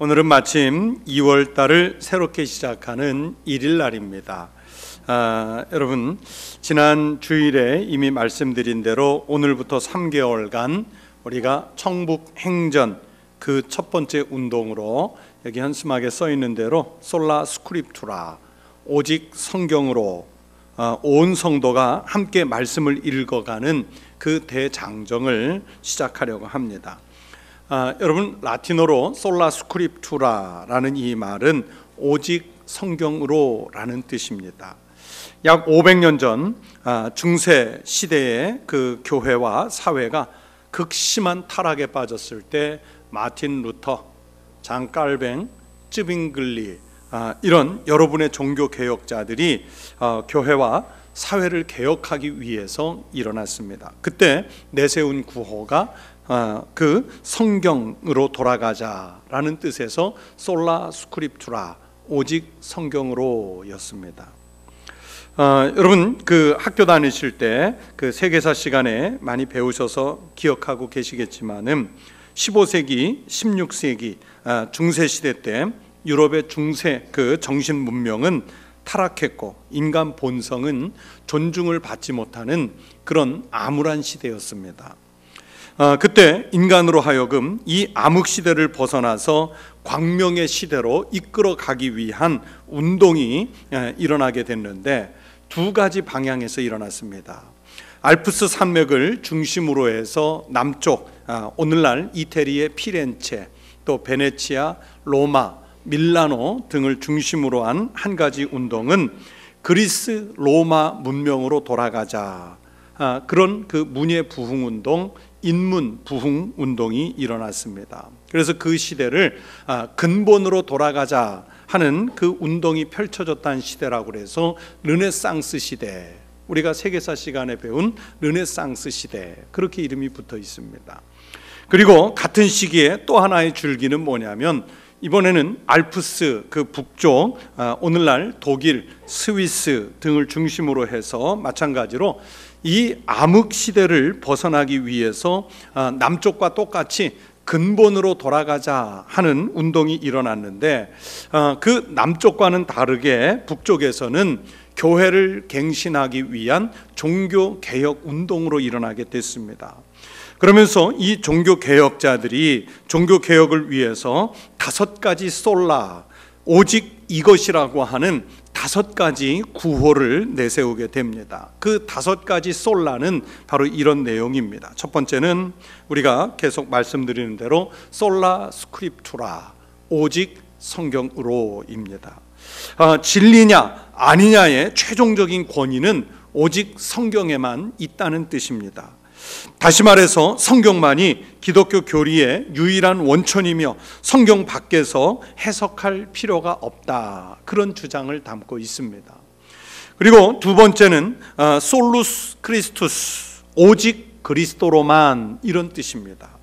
오늘은 마침 2월 달을 새롭게 시작하는 1일 날입니다. 여러분, 지난 주일에 이미 말씀드린 대로 오늘부터 3개월간 우리가 청북 행전 그 첫 번째 운동으로 여기 현수막에 써 있는 대로 솔라 스크립투라, 오직 성경으로 온 성도가 함께 말씀을 읽어가는 그 대장정을 시작하려고 합니다. 여러분, 라틴어로 솔라 스크립투라라는 이 말은 오직 성경으로라는 뜻입니다. 약 500년 전 중세 시대의 그 교회와 사회가 극심한 타락에 빠졌을 때 마틴 루터, 장 깔뱅, 쯔빙글리 이런 여러분의 종교 개혁자들이 교회와 사회를 개혁하기 위해서 일어났습니다. 그때 내세운 구호가 그 성경으로 돌아가자라는 뜻에서 솔라 스크립투라, 오직 성경으로 였습니다. 여러분, 그 학교 다니실 때 그 세계사 시간에 많이 배우셔서 기억하고 계시겠지만은 15세기, 16세기 중세 시대 때 유럽의 중세 그 정신 문명은 타락했고 인간 본성은 존중을 받지 못하는 그런 암울한 시대였습니다. 그때 인간으로 하여금 이 암흑 시대를 벗어나서 광명의 시대로 이끌어 가기 위한 운동이 일어나게 됐는데 두 가지 방향에서 일어났습니다. 알프스 산맥을 중심으로 해서 남쪽, 오늘날 이태리의 피렌체, 또 베네치아, 로마, 밀라노 등을 중심으로 한 한 가지 운동은 그리스 로마 문명으로 돌아가자, 그런 그 문예 부흥 운동, 인문 부흥 운동이 일어났습니다. 그래서 그 시대를 근본으로 돌아가자 하는 그 운동이 펼쳐졌다는 시대라고 해서 르네상스 시대, 우리가 세계사 시간에 배운 르네상스 시대, 그렇게 이름이 붙어 있습니다. 그리고 같은 시기에 또 하나의 줄기는 뭐냐면 이번에는 알프스 그 북쪽, 오늘날 독일, 스위스 등을 중심으로 해서 마찬가지로 이 암흑 시대를 벗어나기 위해서 남쪽과 똑같이 근본으로 돌아가자 하는 운동이 일어났는데, 그 남쪽과는 다르게 북쪽에서는 교회를 갱신하기 위한 종교 개혁 운동으로 일어나게 됐습니다. 그러면서 이 종교 개혁자들이 종교 개혁을 위해서 5가지 솔라, 오직 이것이라고 하는 5가지 구호를 내세우게 됩니다. 그 5가지 솔라는 바로 이런 내용입니다. 첫 번째는 우리가 계속 말씀드리는 대로 솔라 스크립투라, 오직 성경으로입니다. 진리냐 아니냐의 최종적인 권위는 오직 성경에만 있다는 뜻입니다. 다시 말해서 성경만이 기독교 교리의 유일한 원천이며 성경 밖에서 해석할 필요가 없다, 그런 주장을 담고 있습니다. 그리고 두 번째는 솔루스 크리스투스, 오직 그리스도로만, 이런 뜻입니다.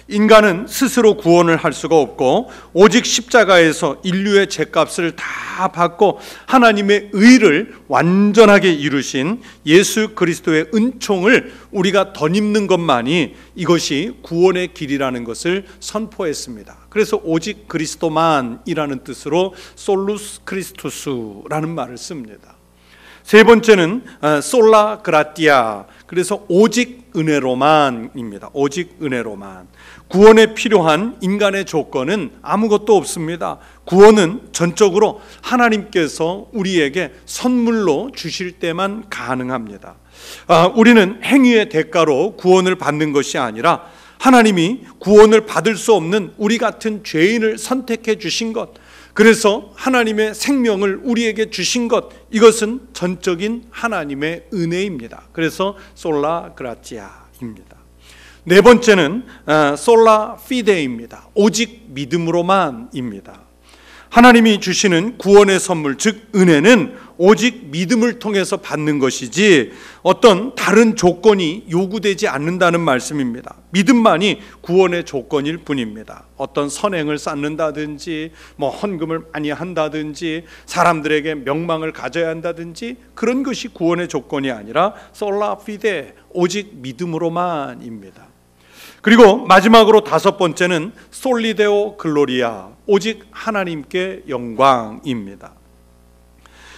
인간은 스스로 구원을 할 수가 없고 오직 십자가에서 인류의 죄값을 다 받고 하나님의 의를 완전하게 이루신 예수 그리스도의 은총을 우리가 덧입는 것만이 이것이 구원의 길이라는 것을 선포했습니다. 그래서 오직 그리스도만이라는 뜻으로 솔루스 크리스투스라는 말을 씁니다. 세 번째는 솔라 그라티아, 그래서 오직 은혜로만입니다. 오직 은혜로만. 구원에 필요한 인간의 조건은 아무것도 없습니다. 구원은 전적으로 하나님께서 우리에게 선물로 주실 때만 가능합니다. 우리는 행위의 대가로 구원을 받는 것이 아니라 하나님이 구원을 받을 수 없는 우리 같은 죄인을 선택해 주신 것, 그래서 하나님의 생명을 우리에게 주신 것, 이것은 전적인 하나님의 은혜입니다. 그래서 솔라 그라티아입니다. 네 번째는 솔라 피데입니다. 오직 믿음으로만입니다. 하나님이 주시는 구원의 선물, 즉 은혜는 오직 믿음을 통해서 받는 것이지 어떤 다른 조건이 요구되지 않는다는 말씀입니다. 믿음만이 구원의 조건일 뿐입니다. 어떤 선행을 쌓는다든지 헌금을 많이 한다든지 사람들에게 명망을 가져야 한다든지 그런 것이 구원의 조건이 아니라 솔라 피데, 오직 믿음으로만입니다. 그리고 마지막으로 다섯 번째는 솔리데오 글로리아, 오직 하나님께 영광입니다.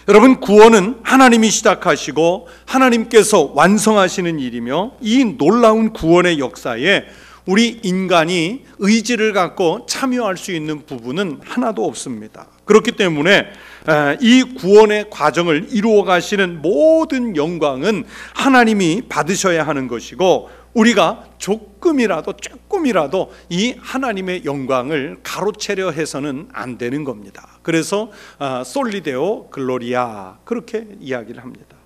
여러분, 구원은 하나님이 시작하시고 하나님께서 완성하시는 일이며, 이 놀라운 구원의 역사에 우리 인간이 의지를 갖고 참여할 수 있는 부분은 하나도 없습니다. 그렇기 때문에 이 구원의 과정을 이루어 가시는 모든 영광은 하나님이 받으셔야 하는 것이고, 우리가 조금이라도 이 하나님의 영광을 가로채려 해서는 안 되는 겁니다. 그래서 솔리데오 글로리아, 그렇게 이야기를 합니다.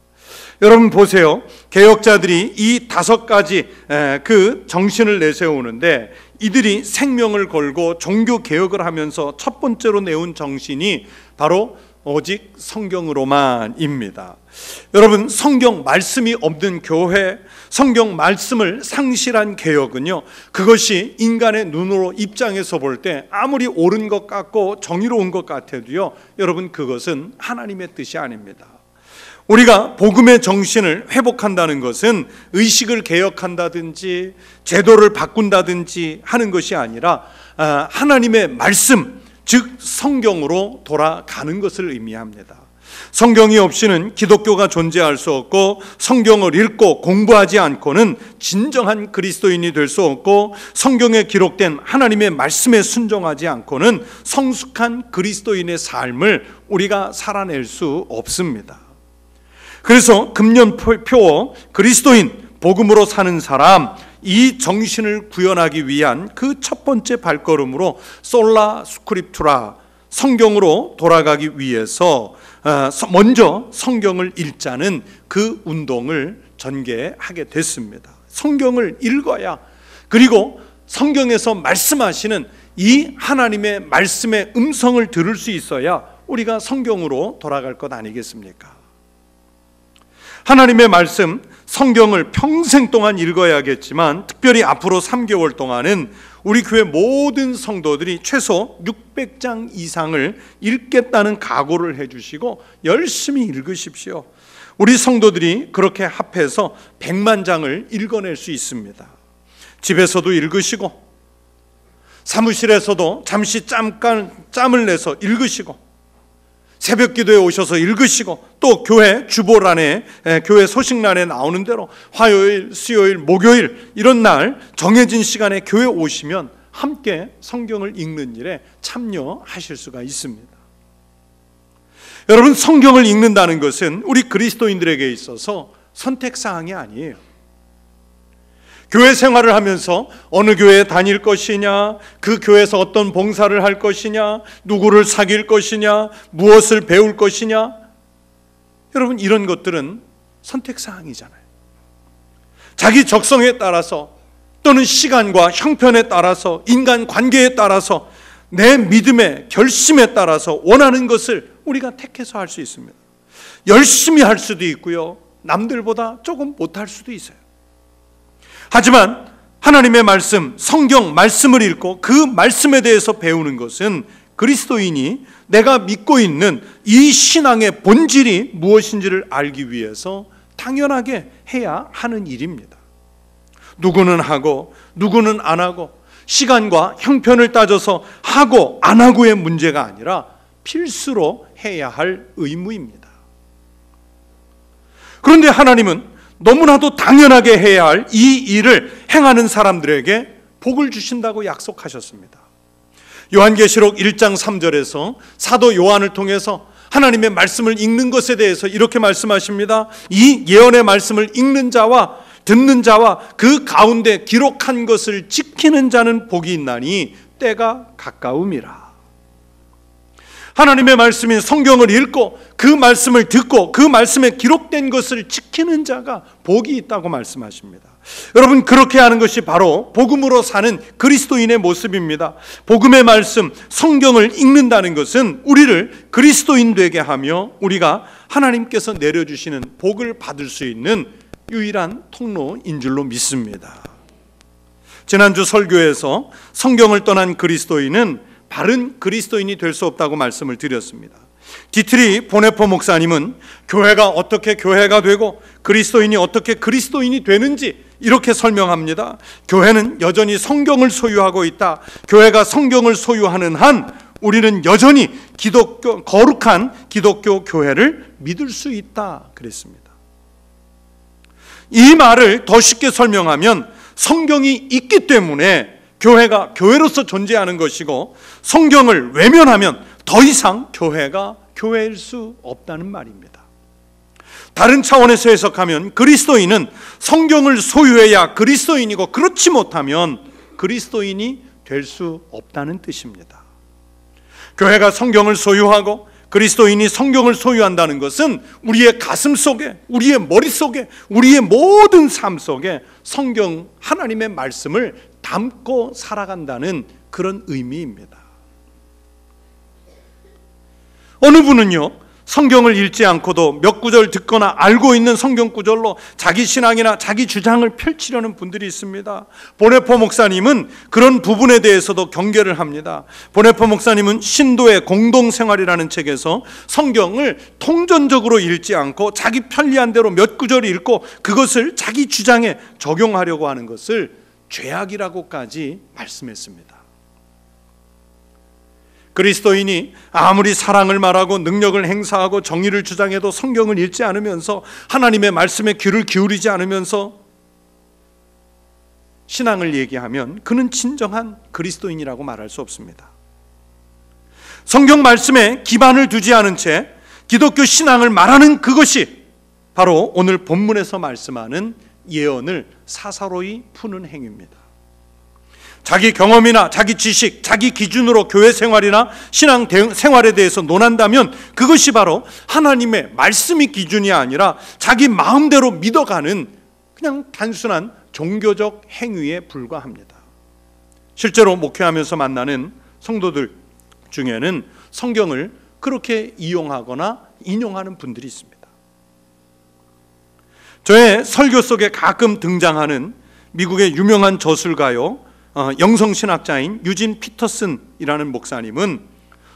여러분 보세요. 개혁자들이 이 다섯 가지 그 정신을 내세우는데, 이들이 생명을 걸고 종교 개혁을 하면서 첫 번째로 내온 정신이 바로 오직 성경으로만입니다. 여러분, 성경 말씀이 없는 교회, 성경 말씀을 상실한 개혁은요, 그것이 인간의 눈으로 입장해서 볼 때 아무리 옳은 것 같고 정의로운 것 같아도요, 여러분, 그것은 하나님의 뜻이 아닙니다. 우리가 복음의 정신을 회복한다는 것은 의식을 개혁한다든지 제도를 바꾼다든지 하는 것이 아니라 하나님의 말씀, 즉 성경으로 돌아가는 것을 의미합니다. 성경이 없이는 기독교가 존재할 수 없고, 성경을 읽고 공부하지 않고는 진정한 그리스도인이 될 수 없고, 성경에 기록된 하나님의 말씀에 순종하지 않고는 성숙한 그리스도인의 삶을 우리가 살아낼 수 없습니다. 그래서 금년표 그리스도인, 복음으로 사는 사람, 이 정신을 구현하기 위한 그 첫 번째 발걸음으로 솔라 스크립투라, 성경으로 돌아가기 위해서 먼저 성경을 읽자는 그 운동을 전개하게 됐습니다. 성경을 읽어야, 그리고 성경에서 말씀하시는 이 하나님의 말씀의 음성을 들을 수 있어야 우리가 성경으로 돌아갈 것 아니겠습니까? 하나님의 말씀, 성경을 평생 동안 읽어야겠지만, 특별히 앞으로 3개월 동안은 우리 교회 모든 성도들이 최소 600장 이상을 읽겠다는 각오를 해주시고 열심히 읽으십시오. 우리 성도들이 그렇게 합해서 100만 장을 읽어낼 수 있습니다. 집에서도 읽으시고, 사무실에서도 잠시 짬을 내서 읽으시고, 새벽 기도에 오셔서 읽으시고, 또 교회 주보란에, 교회 소식란에 나오는 대로 화요일, 수요일, 목요일 이런 날 정해진 시간에 교회 오시면 함께 성경을 읽는 일에 참여하실 수가 있습니다. 여러분, 성경을 읽는다는 것은 우리 그리스도인들에게 있어서 선택사항이 아니에요. 교회 생활을 하면서 어느 교회에 다닐 것이냐, 그 교회에서 어떤 봉사를 할 것이냐, 누구를 사귈 것이냐, 무엇을 배울 것이냐, 여러분, 이런 것들은 선택사항이잖아요. 자기 적성에 따라서, 또는 시간과 형편에 따라서, 인간관계에 따라서, 내 믿음의 결심에 따라서 원하는 것을 우리가 택해서 할 수 있습니다. 열심히 할 수도 있고요, 남들보다 조금 못할 수도 있어요. 하지만 하나님의 말씀, 성경 말씀을 읽고 그 말씀에 대해서 배우는 것은 그리스도인이 내가 믿고 있는 이 신앙의 본질이 무엇인지를 알기 위해서 당연하게 해야 하는 일입니다. 누구는 하고 누구는 안 하고, 시간과 형편을 따져서 하고 안 하고의 문제가 아니라 필수로 해야 할 의무입니다. 그런데 하나님은 너무나도 당연하게 해야 할 이 일을 행하는 사람들에게 복을 주신다고 약속하셨습니다. 요한계시록 1장 3절에서 사도 요한을 통해서 하나님의 말씀을 읽는 것에 대해서 이렇게 말씀하십니다. 이 예언의 말씀을 읽는 자와 듣는 자와 그 가운데 기록한 것을 지키는 자는 복이 있나니 때가 가까움이라. 하나님의 말씀인 성경을 읽고 그 말씀을 듣고 그 말씀에 기록된 것을 지키는 자가 복이 있다고 말씀하십니다. 여러분, 그렇게 하는 것이 바로 복음으로 사는 그리스도인의 모습입니다. 복음의 말씀, 성경을 읽는다는 것은 우리를 그리스도인 되게 하며 우리가 하나님께서 내려주시는 복을 받을 수 있는 유일한 통로인 줄로 믿습니다. 지난주 설교에서 성경을 떠난 그리스도인은 바른 그리스도인이 될 수 없다고 말씀을 드렸습니다. 디트리 보네포 목사님은 교회가 어떻게 교회가 되고 그리스도인이 어떻게 그리스도인이 되는지 이렇게 설명합니다. 교회는 여전히 성경을 소유하고 있다. 교회가 성경을 소유하는 한 우리는 여전히 거룩한 기독교 교회를 믿을 수 있다 그랬습니다. 이 말을 더 쉽게 설명하면 성경이 있기 때문에 교회가 교회로서 존재하는 것이고, 성경을 외면하면 더 이상 교회가 교회일 수 없다는 말입니다. 다른 차원에서 해석하면 그리스도인은 성경을 소유해야 그리스도인이고, 그렇지 못하면 그리스도인이 될 수 없다는 뜻입니다. 교회가 성경을 소유하고 그리스도인이 성경을 소유한다는 것은 우리의 가슴 속에, 우리의 머릿속에, 우리의 모든 삶 속에 성경, 하나님의 말씀을 담고 살아간다는 그런 의미입니다. 어느 분은요, 성경을 읽지 않고도 몇 구절 듣거나 알고 있는 성경 구절로 자기 신앙이나 자기 주장을 펼치려는 분들이 있습니다. 보네포 목사님은 그런 부분에 대해서도 경계를 합니다. 보네포 목사님은 신도의 공동생활이라는 책에서 성경을 통전적으로 읽지 않고 자기 편리한 대로 몇 구절 읽고 그것을 자기 주장에 적용하려고 하는 것을 죄악이라고까지 말씀했습니다. 그리스도인이 아무리 사랑을 말하고 능력을 행사하고 정의를 주장해도 성경을 읽지 않으면서, 하나님의 말씀에 귀를 기울이지 않으면서 신앙을 얘기하면 그는 진정한 그리스도인이라고 말할 수 없습니다. 성경 말씀에 기반을 두지 않은 채 기독교 신앙을 말하는 그것이 바로 오늘 본문에서 말씀하는 예언을 사사로이 푸는 행위입니다. 자기 경험이나 자기 지식, 자기 기준으로 교회 생활이나 신앙 생활에 대해서 논한다면 그것이 바로 하나님의 말씀이 기준이 아니라 자기 마음대로 믿어가는 그냥 단순한 종교적 행위에 불과합니다. 실제로 목회하면서 만나는 성도들 중에는 성경을 그렇게 이용하거나 인용하는 분들이 있습니다. 저의 설교 속에 가끔 등장하는 미국의 유명한 저술가요, 영성신학자인 유진 피터슨이라는 목사님은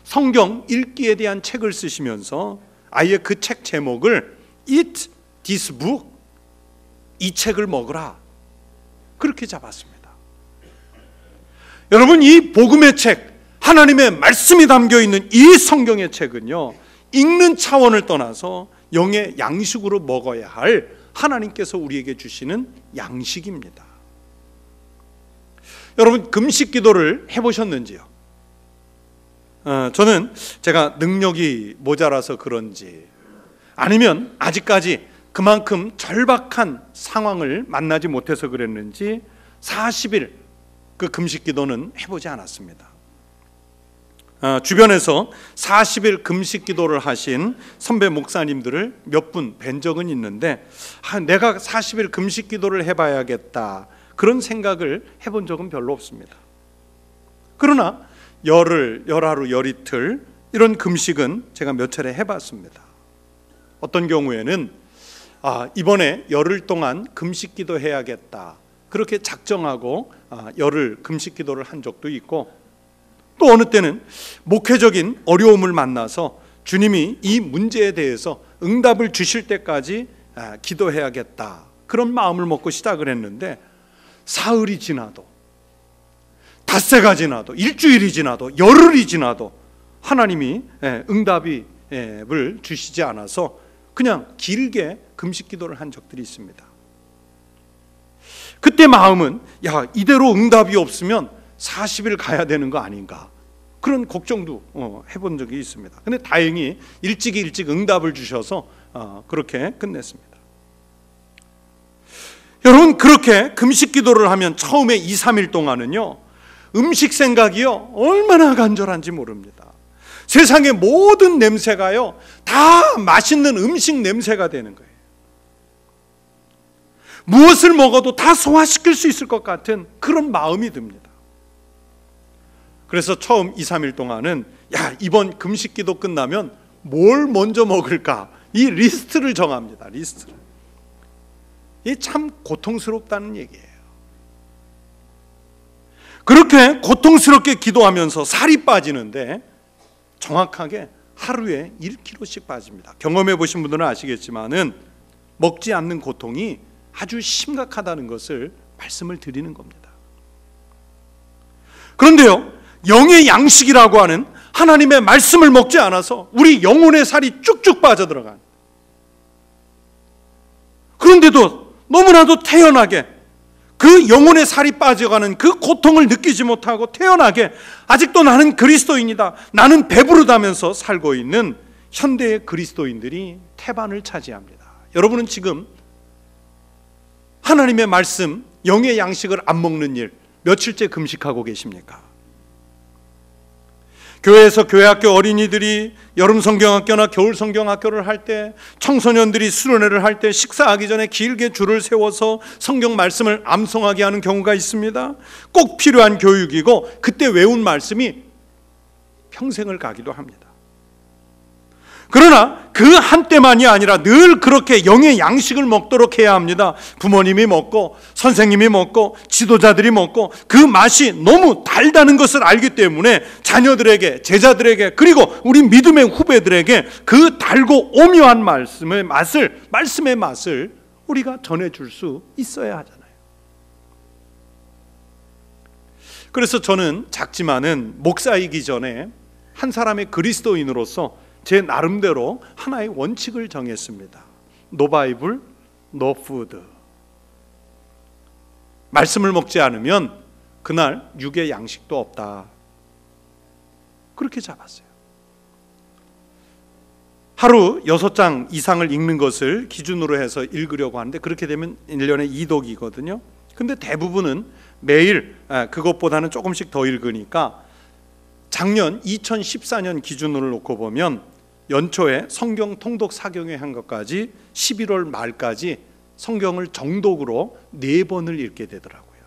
성경 읽기에 대한 책을 쓰시면서 아예 그 책 제목을 Eat this book, 이 책을 먹으라, 그렇게 잡았습니다. 여러분, 이 복음의 책, 하나님의 말씀이 담겨있는 이 성경의 책은요, 읽는 차원을 떠나서 영의 양식으로 먹어야 할 하나님께서 우리에게 주시는 양식입니다. 여러분, 금식 기도를 해보셨는지요? 저는 제가 능력이 모자라서 그런지, 아니면 아직까지 그만큼 절박한 상황을 만나지 못해서 그랬는지 40일 그 금식 기도는 해보지 않았습니다. 주변에서 40일 금식 기도를 하신 선배 목사님들을 몇 분 뵌 적은 있는데, 내가 40일 금식 기도를 해봐야겠다, 그런 생각을 해본 적은 별로 없습니다. 그러나 열하루, 열이틀 이런 금식은 제가 몇 차례 해봤습니다. 어떤 경우에는 이번에 열흘 동안 금식 기도 해야겠다, 그렇게 작정하고 열흘 금식 기도를 한 적도 있고, 또 어느 때는 목회적인 어려움을 만나서 주님이 이 문제에 대해서 응답을 주실 때까지 기도해야겠다, 그런 마음을 먹고 시작을 했는데, 사흘이 지나도, 닷새가 지나도, 일주일이 지나도, 열흘이 지나도 하나님이 응답을 주시지 않아서 그냥 길게 금식 기도를 한 적들이 있습니다. 그때 마음은 이대로 응답이 없으면 40일 가야 되는 거 아닌가, 그런 걱정도 해본 적이 있습니다. 근데 다행히 일찍 응답을 주셔서 그렇게 끝냈습니다. 여러분, 그렇게 금식 기도를 하면 처음에 2, 3일 동안은요, 음식 생각이요, 얼마나 간절한지 모릅니다. 세상의 모든 냄새가요, 다 맛있는 음식 냄새가 되는 거예요. 무엇을 먹어도 다 소화시킬 수 있을 것 같은 그런 마음이 듭니다. 그래서 처음 2, 3일 동안은 이번 금식 기도 끝나면 뭘 먼저 먹을까, 이 리스트를 정합니다. 리스트를. 이게 참 고통스럽다는 얘기예요. 그렇게 고통스럽게 기도하면서 살이 빠지는데 정확하게 하루에 1kg씩 빠집니다. 경험해 보신 분들은 아시겠지만은 먹지 않는 고통이 아주 심각하다는 것을 말씀을 드리는 겁니다. 그런데요, 영의 양식이라고 하는 하나님의 말씀을 먹지 않아서 우리 영혼의 살이 쭉쭉 빠져들어간, 그런데도 너무나도 태연하게 그 영혼의 살이 빠져가는 그 고통을 느끼지 못하고 태연하게 아직도 나는 그리스도인이다, 나는 배부르다면서 살고 있는 현대의 그리스도인들이 태반을 차지합니다. 여러분은 지금 하나님의 말씀, 영의 양식을 안 먹는 일 며칠째 금식하고 계십니까? 교회에서 교회학교 어린이들이 여름 성경학교나 겨울 성경학교를 할 때, 청소년들이 수련회를 할 때 식사하기 전에 길게 줄을 세워서 성경 말씀을 암송하게 하는 경우가 있습니다. 꼭 필요한 교육이고 그때 외운 말씀이 평생을 가기도 합니다. 그러나 그 한때만이 아니라 늘 그렇게 영의 양식을 먹도록 해야 합니다. 부모님이 먹고 선생님이 먹고 지도자들이 먹고 그 맛이 너무 달다는 것을 알기 때문에 자녀들에게, 제자들에게, 그리고 우리 믿음의 후배들에게 그 달고 오묘한 말씀의 맛을 우리가 전해줄 수 있어야 하잖아요. 그래서 저는 작지만은 목사이기 전에 한 사람의 그리스도인으로서 제 나름대로 하나의 원칙을 정했습니다. No Bible, no food. 말씀을 먹지 않으면 그날 육의 양식도 없다. 그렇게 잡았어요. 하루 6장 이상을 읽는 것을 기준으로 해서 읽으려고 하는데, 그렇게 되면 1년에 2독이거든요. 근데 대부분은 매일 그것보다는 조금씩 더 읽으니까 작년 2014년 기준으로 놓고 보면 연초에 성경 통독 사경회 한 것까지 11월 말까지 성경을 정독으로 4번을 읽게 되더라고요.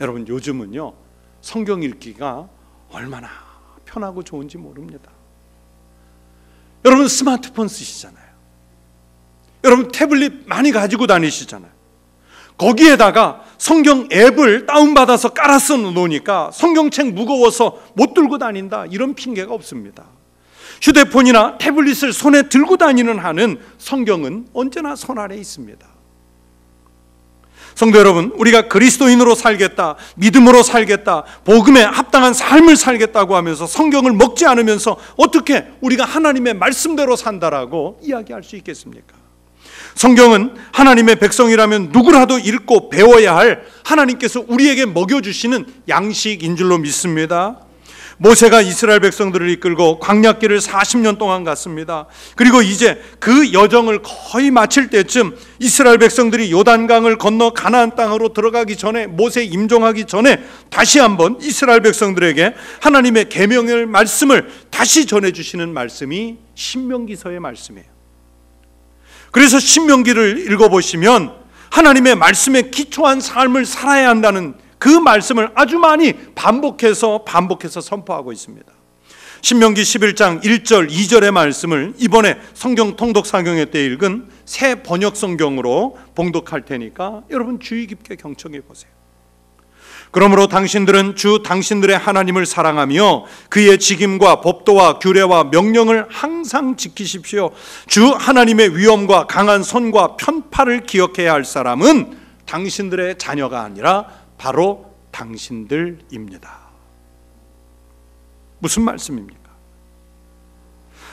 여러분, 요즘은요 성경 읽기가 얼마나 편하고 좋은지 모릅니다. 여러분 스마트폰 쓰시잖아요. 여러분 태블릿 많이 가지고 다니시잖아요. 거기에다가 성경 앱을 다운받아서 깔아서 놓으니까 성경책 무거워서 못 들고 다닌다, 이런 핑계가 없습니다. 휴대폰이나 태블릿을 손에 들고 다니는 한은 성경은 언제나 손 아래 있습니다. 성도 여러분, 우리가 그리스도인으로 살겠다, 믿음으로 살겠다, 복음에 합당한 삶을 살겠다고 하면서 성경을 먹지 않으면서 어떻게 우리가 하나님의 말씀대로 산다라고 이야기할 수 있겠습니까? 성경은 하나님의 백성이라면 누구라도 읽고 배워야 할 하나님께서 우리에게 먹여주시는 양식인 줄로 믿습니다. 모세가 이스라엘 백성들을 이끌고 광야길을 40년 동안 갔습니다. 그리고 이제 그 여정을 거의 마칠 때쯤 이스라엘 백성들이 요단강을 건너 가나안 땅으로 들어가기 전에, 모세 임종하기 전에 다시 한번 이스라엘 백성들에게 하나님의 계명의 말씀을 다시 전해주시는 말씀이 신명기서의 말씀이에요. 그래서 신명기를 읽어보시면 하나님의 말씀에 기초한 삶을 살아야 한다는 그 말씀을 아주 많이 반복해서 선포하고 있습니다. 신명기 11장 1절 2절의 말씀을 이번에 성경 통독 사경회 때 읽은 새 번역 성경으로 봉독할 테니까 여러분 주의 깊게 경청해 보세요. 그러므로 당신들은 주 당신들의 하나님을 사랑하며 그의 직임과 법도와 규례와 명령을 항상 지키십시오. 주 하나님의 위엄과 강한 손과 편파를 기억해야 할 사람은 당신들의 자녀가 아니라 바로 당신들입니다. 무슨 말씀입니까?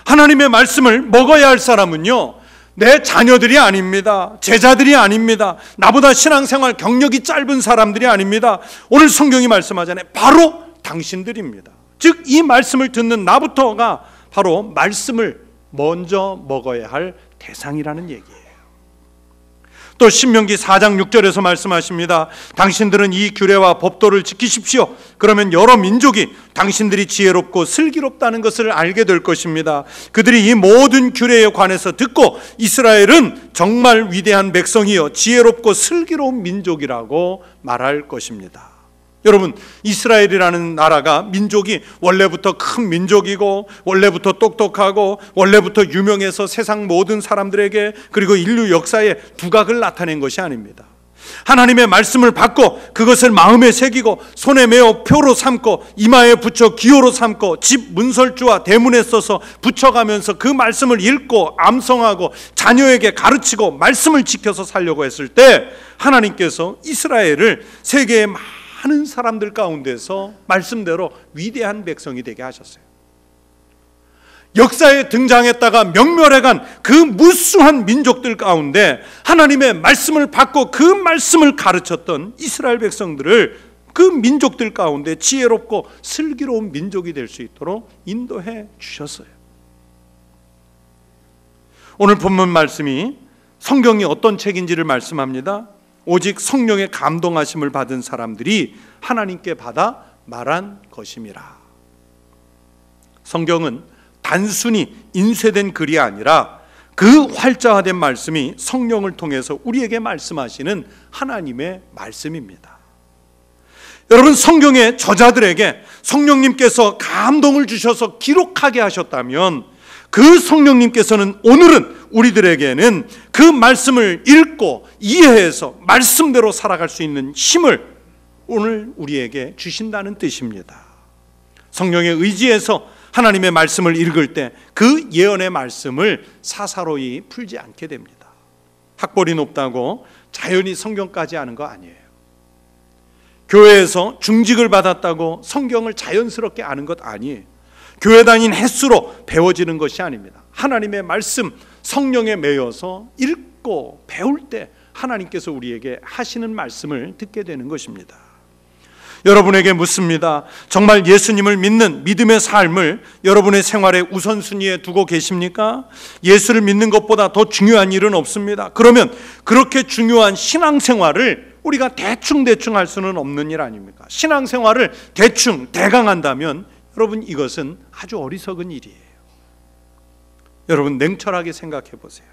하나님의 말씀을 먹어야 할 사람은요, 내 자녀들이 아닙니다. 제자들이 아닙니다. 나보다 신앙생활 경력이 짧은 사람들이 아닙니다. 오늘 성경이 말씀하잖아요. 바로 당신들입니다. 즉 이 말씀을 듣는 나부터가 바로 말씀을 먼저 먹어야 할 대상이라는 얘기예요. 또 신명기 4장 6절에서 말씀하십니다. 당신들은 이 규례와 법도를 지키십시오. 그러면 여러 민족이 당신들이 지혜롭고 슬기롭다는 것을 알게 될 것입니다. 그들이 이 모든 규례에 관해서 듣고 이스라엘은 정말 위대한 백성이요 지혜롭고 슬기로운 민족이라고 말할 것입니다. 여러분, 이스라엘이라는 나라가 민족이 원래부터 큰 민족이고 원래부터 똑똑하고 원래부터 유명해서 세상 모든 사람들에게 그리고 인류 역사에 두각을 나타낸 것이 아닙니다. 하나님의 말씀을 받고 그것을 마음에 새기고 손에 메어 표로 삼고 이마에 붙여 기호로 삼고 집 문설주와 대문에 써서 붙여가면서 그 말씀을 읽고 암송하고 자녀에게 가르치고 말씀을 지켜서 살려고 했을 때 하나님께서 이스라엘을 세계의 많은 사람들 가운데서 말씀대로 위대한 백성이 되게 하셨어요. 역사에 등장했다가 명멸해간 그 무수한 민족들 가운데 하나님의 말씀을 받고 그 말씀을 가르쳤던 이스라엘 백성들을 그 민족들 가운데 지혜롭고 슬기로운 민족이 될 수 있도록 인도해 주셨어요. 오늘 본문 말씀이 성경이 어떤 책인지를 말씀합니다. 오직 성령의 감동하심을 받은 사람들이 하나님께 받아 말한 것임이라. 성경은 단순히 인쇄된 글이 아니라 그 활자화된 말씀이 성령을 통해서 우리에게 말씀하시는 하나님의 말씀입니다. 여러분, 성경의 저자들에게 성령님께서 감동을 주셔서 기록하게 하셨다면 그 성령님께서는 오늘은 우리들에게는 그 말씀을 읽고 이해해서 말씀대로 살아갈 수 있는 힘을 오늘 우리에게 주신다는 뜻입니다. 성령에 의지해서 하나님의 말씀을 읽을 때 그 예언의 말씀을 사사로이 풀지 않게 됩니다. 학벌이 높다고 자연히 성경까지 아는 거 아니에요. 교회에서 중직을 받았다고 성경을 자연스럽게 아는 것 아니에요. 교회 다닌 횟수로 배워지는 것이 아닙니다. 하나님의 말씀 성령에 매여서 읽고 배울 때 하나님께서 우리에게 하시는 말씀을 듣게 되는 것입니다. 여러분에게 묻습니다. 정말 예수님을 믿는 믿음의 삶을 여러분의 생활의 우선순위에 두고 계십니까? 예수를 믿는 것보다 더 중요한 일은 없습니다. 그러면 그렇게 중요한 신앙생활을 우리가 대충 할 수는 없는 일 아닙니까? 신앙생활을 대강 한다면 여러분, 이것은 아주 어리석은 일이에요. 여러분, 냉철하게 생각해 보세요.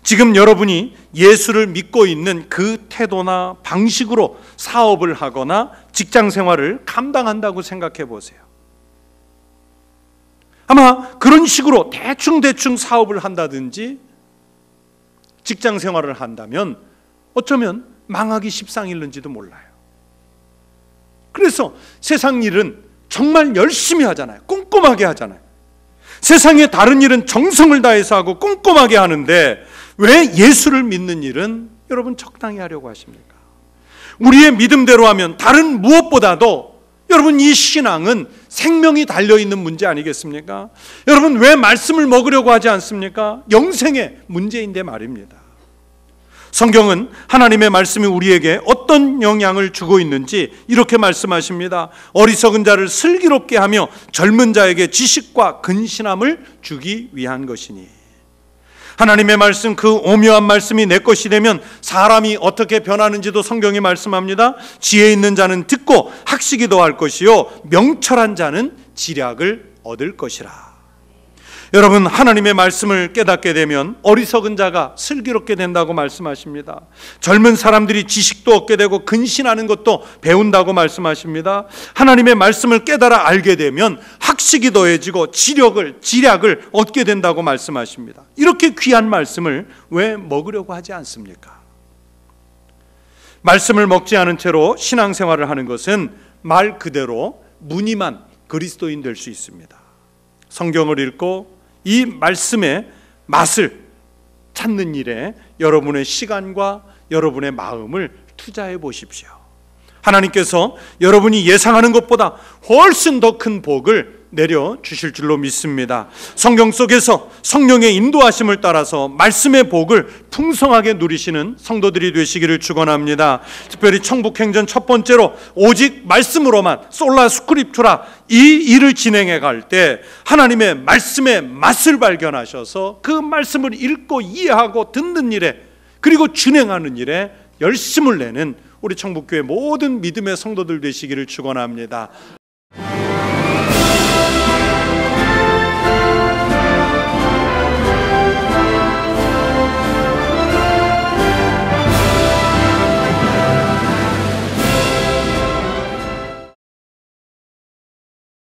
지금 여러분이 예수를 믿고 있는 그 태도나 방식으로 사업을 하거나 직장 생활을 감당한다고 생각해 보세요. 아마 그런 식으로 대충 사업을 한다든지 직장 생활을 한다면 어쩌면 망하기 십상일는지도 몰라요. 그래서 세상 일은 정말 열심히 하잖아요. 꼼꼼하게 하잖아요. 세상의 다른 일은 정성을 다해서 하고 꼼꼼하게 하는데 왜 예수를 믿는 일은 여러분 적당히 하려고 하십니까? 우리의 믿음대로 하면 다른 무엇보다도 여러분, 이 신앙은 생명이 달려있는 문제 아니겠습니까? 여러분, 왜 말씀을 먹으려고 하지 않습니까? 영생의 문제인데 말입니다. 성경은 하나님의 말씀이 우리에게 어떤 영향을 주고 있는지 이렇게 말씀하십니다. 어리석은 자를 슬기롭게 하며 젊은 자에게 지식과 근신함을 주기 위한 것이니. 하나님의 말씀, 그 오묘한 말씀이 내 것이 되면 사람이 어떻게 변하는지도 성경이 말씀합니다. 지혜 있는 자는 듣고 학식이 더할 것이요 명철한 자는 지략을 얻을 것이라. 여러분, 하나님의 말씀을 깨닫게 되면 어리석은 자가 슬기롭게 된다고 말씀하십니다. 젊은 사람들이 지식도 얻게 되고 근신하는 것도 배운다고 말씀하십니다. 하나님의 말씀을 깨달아 알게 되면 학식이 더해지고 지략을 얻게 된다고 말씀하십니다. 이렇게 귀한 말씀을 왜 먹으려고 하지 않습니까? 말씀을 먹지 않은 채로 신앙생활을 하는 것은 말 그대로 무늬만 그리스도인 될 수 있습니다. 성경을 읽고 이 말씀의 맛을 찾는 일에 여러분의 시간과 여러분의 마음을 투자해 보십시오. 하나님께서 여러분이 예상하는 것보다 훨씬 더 큰 복을 내려주실 줄로 믿습니다. 성경 속에서 성령의 인도하심을 따라서 말씀의 복을 풍성하게 누리시는 성도들이 되시기를 축원합니다. 특별히 천국행전 첫 번째로 오직 말씀으로만 솔라 스크립투라 이 일을 진행해 갈 때 하나님의 말씀의 맛을 발견하셔서 그 말씀을 읽고 이해하고 듣는 일에 그리고 준행하는 일에 열심을 내는 우리 천국교회 모든 믿음의 성도들 되시기를 축원합니다.